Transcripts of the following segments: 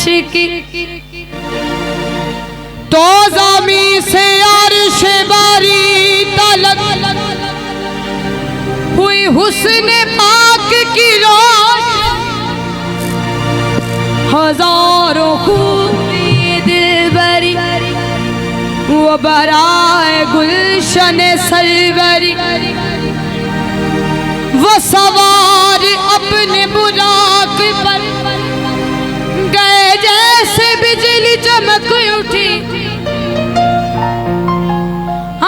की तो ज़मी से अर्श बारी तलब हुई हुस्न पाक की रोशन हजारों खूबी दिलबरी वो बराए गुलशन सलवरी वो सवार अपने बुराक पर गए जैसे बिजली चमक उठी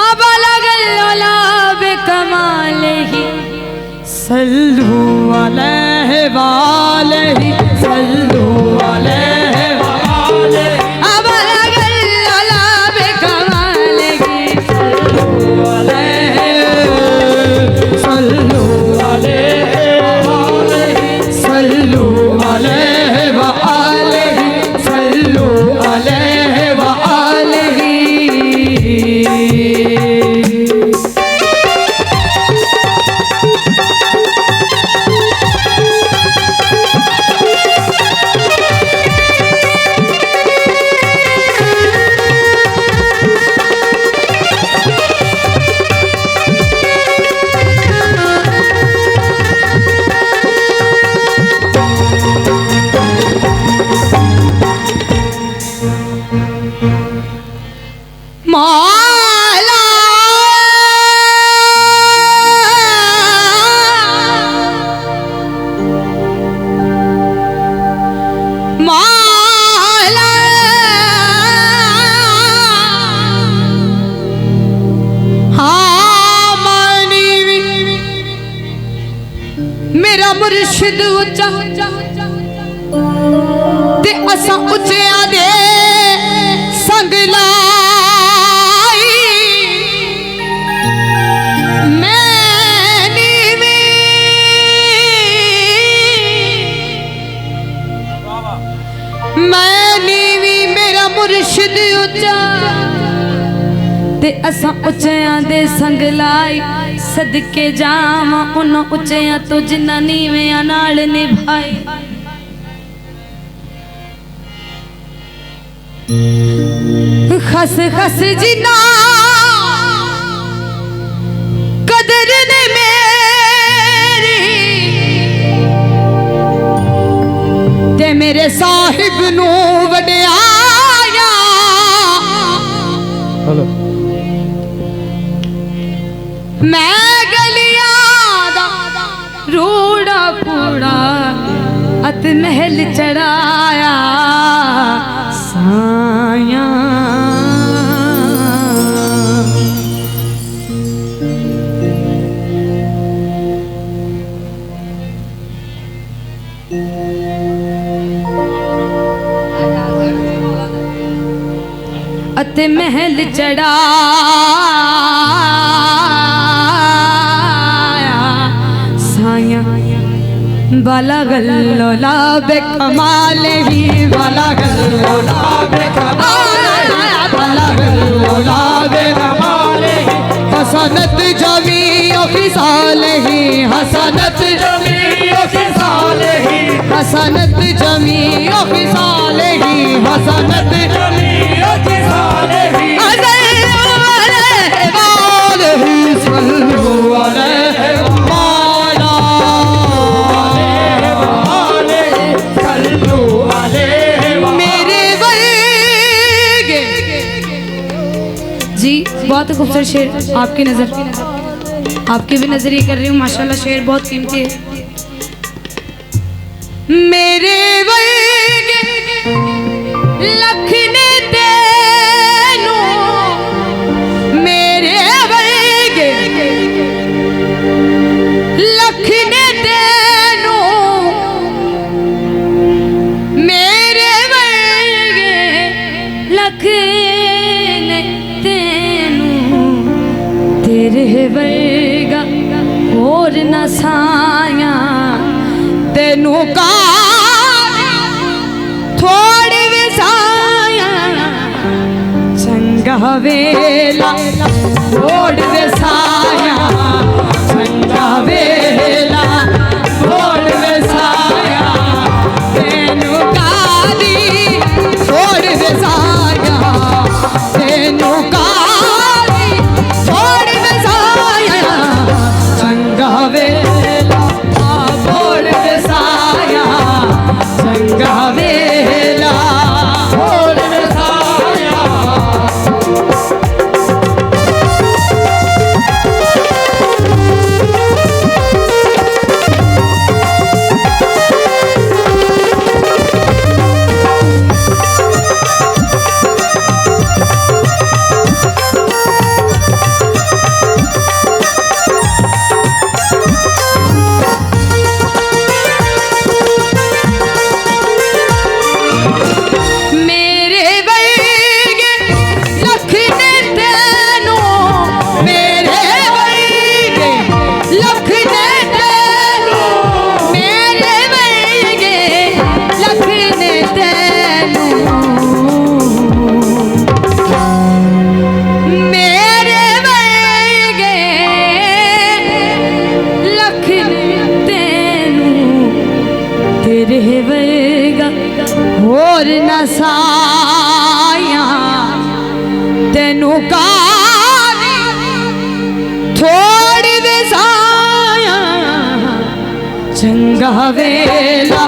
अब अलग कमाल ही सल्लू अलैहि वालैहि सल्लू अलैहि वालैहि अब अलग कमाल ही सल्लू अलैहि सल्लू अलैहि वालैहि सल्लू अलैहि वालैहि सल्लू अलैहि वालैहि। मेरा मुर्शिद उच्चा ते असा उच्चिया दे संग लाई मैं नीवी मेरा मुर्शिद उच्चा ते असा उच्चिया दे संग लाई सदके जावा उन उच्चिया तो जिन्ना नीविया नाल निभाई खस खस जिन्ना कदर ने मेरी ते मेरे साहिब नू वड्याया मैं गलियां दा रूड़ा कूड़ा अत महल चढ़ाया साया अत महल चढ़ाया साया बाला गल्लो लाबे कमाल ही बाला गल्लो लाबे कमाल बाला गल्लो लाबे कमाल ही हसनत जमी खिसाल ही हसनत जमी खिसाल ही हसनत जमी खिसाल ही हसनत जमी खिसाल ही बहुत खूबसूरत शेर आपकी नजर आपकी भी नजर ये कर रही हूँ माशाल्लाह शेर बहुत कीमती है मेरे लख ने तेनू मेरे लख ने तेनू मेरे लख तेरे वर्गा और न साया तेनू का थोड़ी विसाया चंगा वेला थोड़ विसाया चंगा वेला थोड़ विसाया तेनू का दी वेला होर नसाया होर नसाया तेनू काली थोड़ी दसाया चंगा वेला